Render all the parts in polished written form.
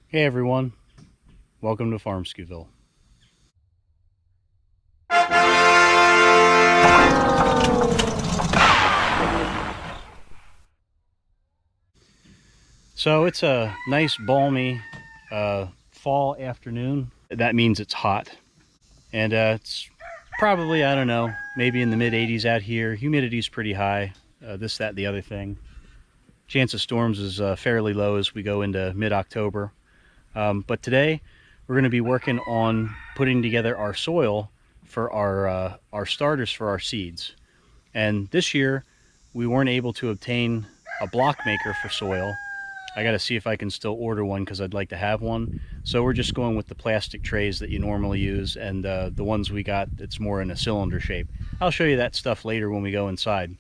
Hey everyone, welcome to Farmwskiville. So it's a nice balmy fall afternoon. That means it's hot, and it's probably, I don't know, maybe in the mid 80s out here. Humidity's pretty high, this, that, the other thing. Chance of storms is fairly low as we go into mid-October. But today we're going to be working on putting together our soil for our starters for our seeds. And this year we weren't able to obtain a block maker for soil. I got to see if I can still order one because I'd like to have one. So we're just going with the plastic trays that you normally use, and the ones we got, it's more in a cylinder shape. I'll show you that stuff later when we go inside.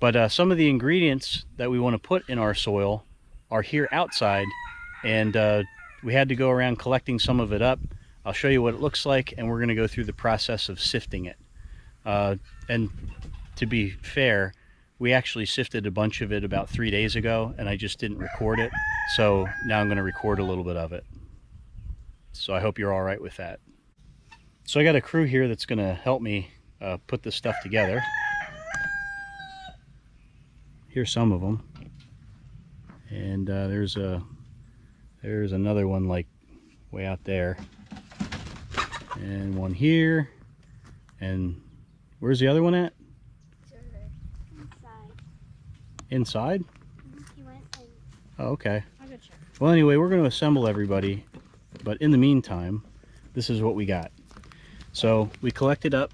But some of the ingredients that we want to put in our soil are here outside, and we had to go around collecting some of it up. I'll show you what it looks like, and we're going to go through the process of sifting it. And to be fair, we actually sifted a bunch of it about 3 days ago, and I just didn't record it. So now I'm going to record a little bit of it. So I hope you're all right with that. So I got a crew here that's going to help me put this stuff together. Here's some of them. And there's another one like way out there. And one here. And where's the other one at? Inside? He went and... Oh, okay. I'll go check. Well, anyway, we're going to assemble everybody, but in the meantime, this is what we got. So we collected up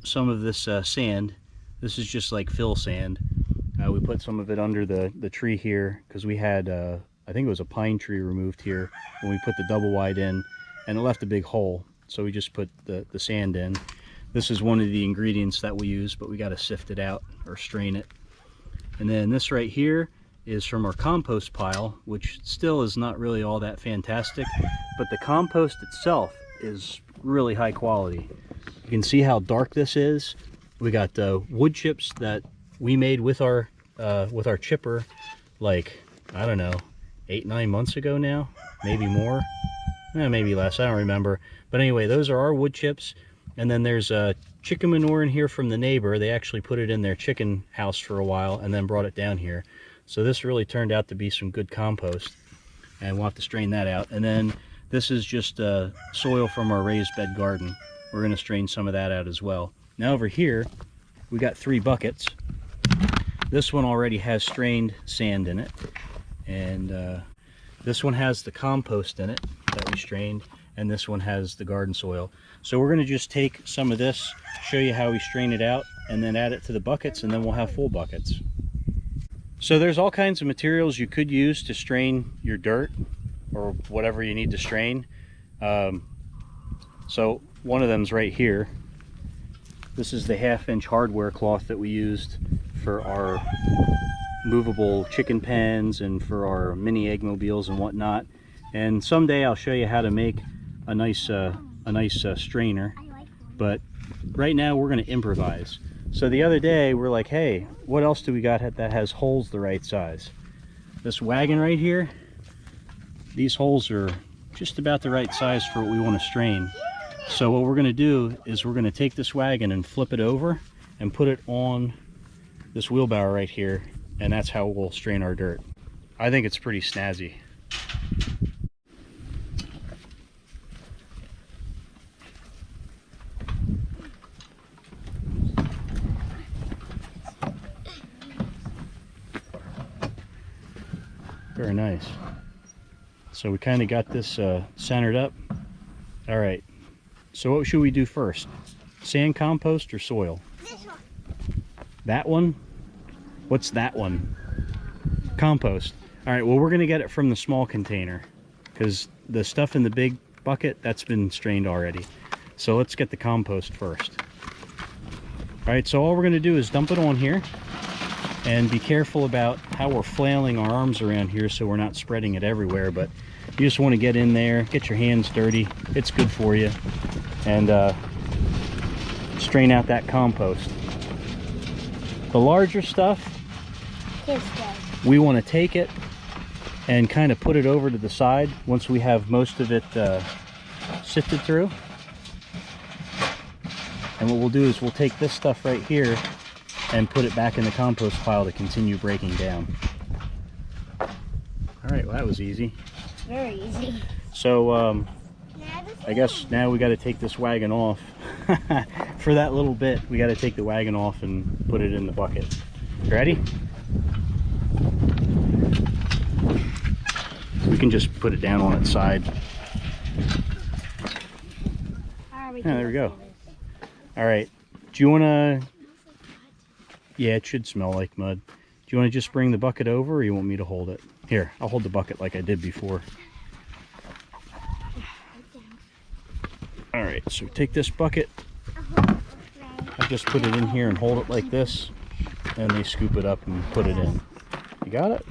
some of this sand. This is just like fill sand. We put some of it under the tree here because we had, I think it was a pine tree removed here when we put the double wide in, and it left a big hole. So we just put the sand in. This is one of the ingredients that we use, but we got to sift it out or strain it. And then this right here is from our compost pile, which still is not really all that fantastic, but the compost itself is really high quality. You can see how dark this is. We got wood chips that we made with our chipper, like, I don't know, 8-9 months ago now, maybe more, maybe less, I don't remember. But anyway, those are our wood chips. And then there's chicken manure in here from the neighbor. They actually put it in their chicken house for a while and then brought it down here. So this really turned out to be some good compost, and we'll have to strain that out. And then this is just soil from our raised bed garden. We're going to strain some of that out as well. Now over here, we got 3 buckets. This one already has strained sand in it, and this one has the compost in it that we strained, and this one has the garden soil. So we're going to just take some of this, show you how we strain it out, and then add it to the buckets, and then we'll have full buckets. So there's all kinds of materials you could use to strain your dirt or whatever you need to strain. So one of them's right here. This is the 1/2-inch hardware cloth that we used for our movable chicken pens and for our mini egg mobiles and whatnot. And someday I'll show you how to make a nice strainer, but right now we're going to improvise. So the other day we're like, hey, what else do we got that has holes the right size? This wagon right here, these holes are just about the right size for what we want to strain. So what we're going to do is we're going to take this wagon and flip it over and put it on this wheelbarrow right here, and that's how we'll strain our dirt. I think it's pretty snazzy. Very nice. So we kind of got this centered up. All right, so what should we do first? Sand, compost, or soil? This one. That one? What's that one? Compost. All right, well, we're going to get it from the small container because the stuff in the big bucket, that's been strained already. So let's get the compost first. All right, so all we're going to do is dump it on here and be careful about how we're flailing our arms around here so we're not spreading it everywhere. But you just want to get in there, get your hands dirty. It's good for you. And strain out that compost. The larger stuff, we want to take it and kind of put it over to the side once we have most of it sifted through. And what we'll do is we'll take this stuff right here and put it back in the compost pile to continue breaking down. All right, well that was easy. Very easy. So I guess now we got to take this wagon off. For that little bit, we got to take the wagon off and put it in the bucket. Ready? We can just put it down on its side. Yeah, there we go. All right. Do you want to... Yeah, it should smell like mud. Do you want to just bring the bucket over, or you want me to hold it? Here, I'll hold the bucket like I did before. All right, so take this bucket. I just put it in here and hold it like this, and they scoop it up and put it in. You got it?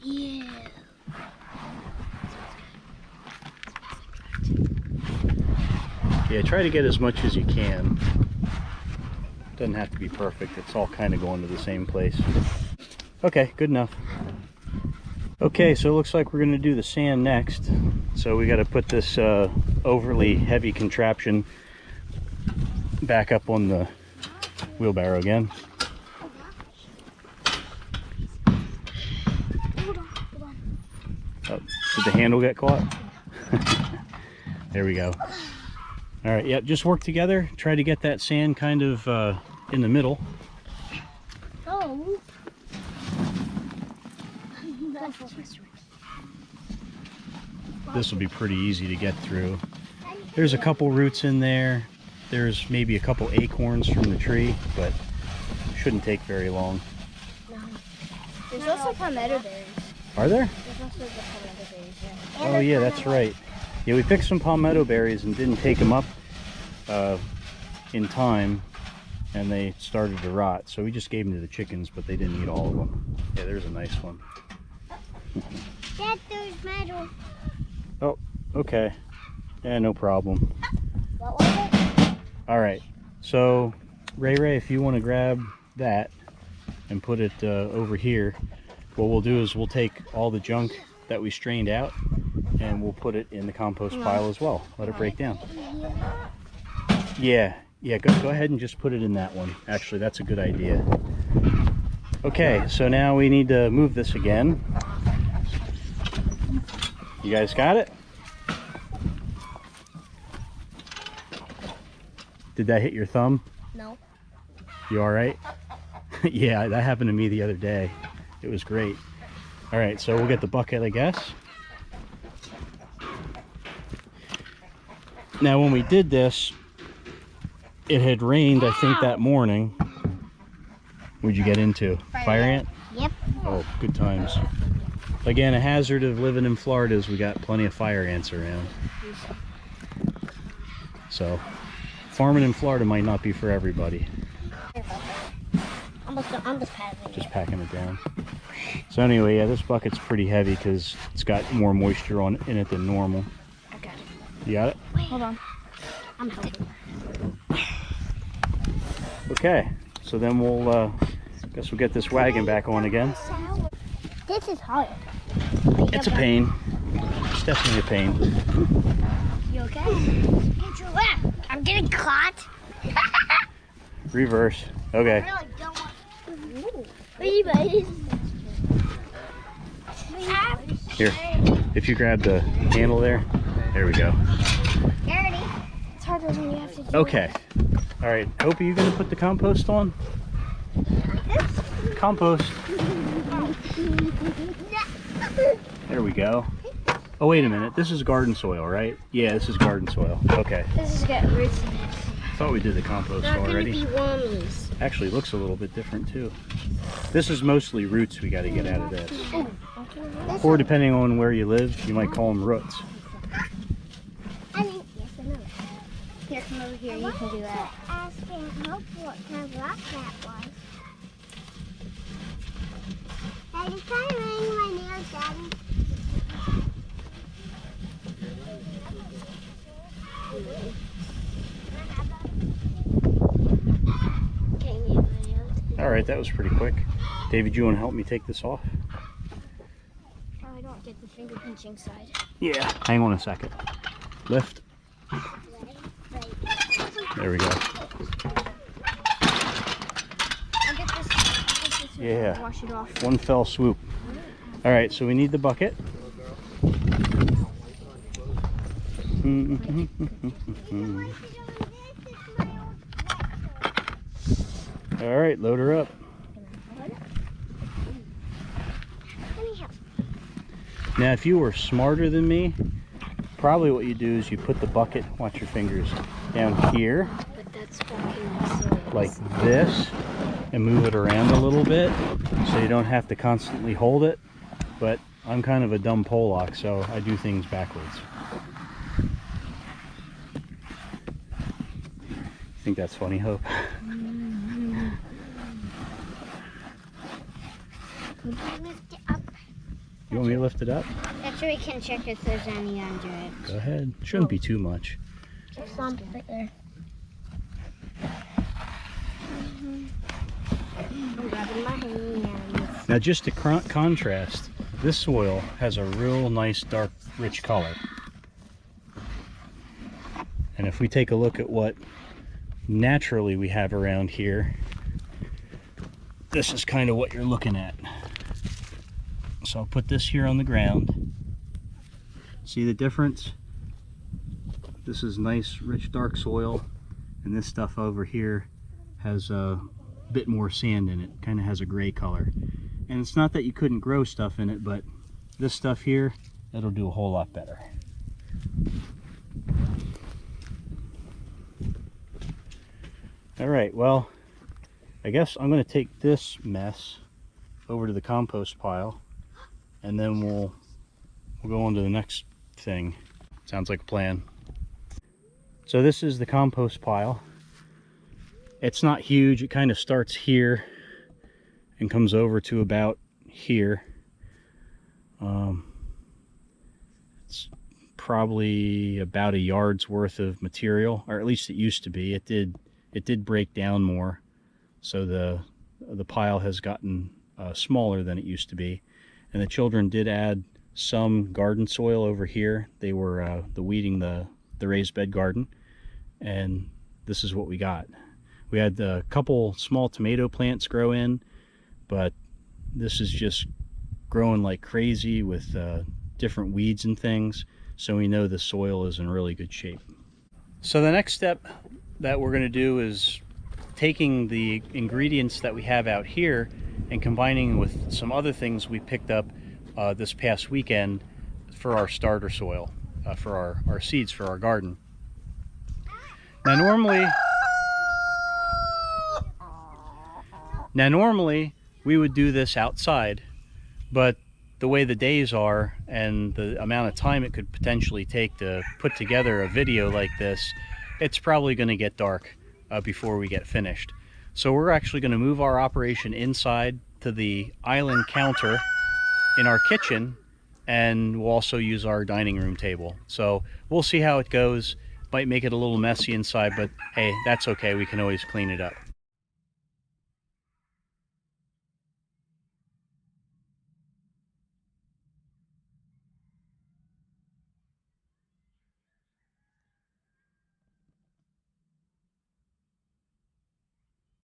Yeah. Yeah, try to get as much as you can. Doesn't have to be perfect. It's all kind of going to the same place. Okay, good enough. Okay, so it looks like we're going to do the sand next. So we got to put this overly heavy contraption back up on the wheelbarrow again. Oh, did the handle get caught? There we go. All right, yep, just work together. Try to get that sand kind of in the middle. Oh. This will be pretty easy to get through. There's a couple roots in there. There's maybe a couple acorns from the tree, but shouldn't take very long. No. There's also palmetto berries. Are there? There's also the palmetto berries, yeah. Oh yeah, that's right. Yeah, we picked some palmetto berries and didn't take them up in time, and they started to rot. So we just gave them to the chickens, but they didn't eat all of them. Yeah, there's a nice one. Dad, there's metal. Oh, okay. Yeah, no problem. What was it? All right. So, Ray, if you want to grab that and put it over here, what we'll do is we'll take all the junk that we strained out and we'll put it in the compost pile as well. Let it break down. Yeah, go ahead and just put it in that one. Actually, that's a good idea. Okay, so now we need to move this again. You guys got it? Did that hit your thumb? No. You all right? Yeah, that happened to me the other day. It was great. All right, so we'll get the bucket, I guess. Now, when we did this, it had rained, I think, that morning. What'd you get into? Fire ant? Yep. Oh, good times. Again, a hazard of living in Florida is we got plenty of fire ants around. So, farming in Florida might not be for everybody. I'm just packing it. Just packing it down. So anyway, yeah, this bucket's pretty heavy because it's got more moisture in it than normal. Okay. You got it? Wait, hold on. I'm helping. Okay, so then we'll, guess we'll get this wagon back on again. This is hard. It's a pain. It's definitely a pain. You okay? I'm getting caught. Reverse. Okay. I really don't want to. Here, if you grab the handle there we go. It's harder when you have to do Okay. All right, Hope, are you gonna put the compost on? Compost. There we go. Oh, wait a minute. This is garden soil, right? Yeah, this is garden soil. Okay. This has got roots in it. Thought we did the compost already. Be wormies. Actually, looks a little bit different too. This is mostly roots we got to get out of this. Or depending on where you live, you might call them roots. I think yes and no. Here, come over here. You can do that. Asking Hope what kind of rock that was. Daddy, can I ring my nails, Daddy? All right, that was pretty quick. David, you want to help me take this off? Get the finger pinching side. Yeah, hang on a second. Lift. There we go. I'll get this Yeah. wash it off. One fell swoop. All right, so we need the bucket. All right, load her up. Now, if you were smarter than me, probably what you do is you put the bucket, watch your fingers, down here, But that's fucking like this, and move it around a little bit so you don't have to constantly hold it. But I'm kind of a dumb Pollock, so I do things backwards. Think that's funny, Hope? Could you lift it up? You want me to lift it up? That's so we can check if there's any under it. Go ahead. Shouldn't be too much. There's some right there. I'm grabbing my hands. Now, just to contrast, this soil has a real nice, dark, rich color. And if we take a look at what naturally we have around here, this is kind of what you're looking at. So I'll put this here on the ground. See the difference? This is nice, rich, dark soil, and this stuff over here has a bit more sand in it. Kind of has a gray color. And it's not that you couldn't grow stuff in it, but this stuff here, it'll do a whole lot better. All right, well, I guess I'm going to take this mess over to the compost pile, and then we'll go on to the next thing. Sounds like a plan. So this is the compost pile. It's not huge. It kind of starts here and comes over to about here. It's probably about a yard's worth of material, or at least it used to be. It did break down more, so the pile has gotten smaller than it used to be. And the children did add some garden soil over here. They were weeding the raised bed garden, and this is what we got. We had a couple small tomato plants grow in, but this is just growing like crazy with different weeds and things, so we know the soil is in really good shape. So the next step that we're going to do is taking the ingredients that we have out here and combining with some other things we picked up this past weekend for our starter soil, for our seeds for our garden. Now normally we would do this outside, but the way the days are and the amount of time it could potentially take to put together a video like this, it's probably going to get dark before we get finished. So we're actually going to move our operation inside to the island counter in our kitchen, and we'll also use our dining room table. So we'll see how it goes. Might make it a little messy inside, but hey, that's okay. We can always clean it up.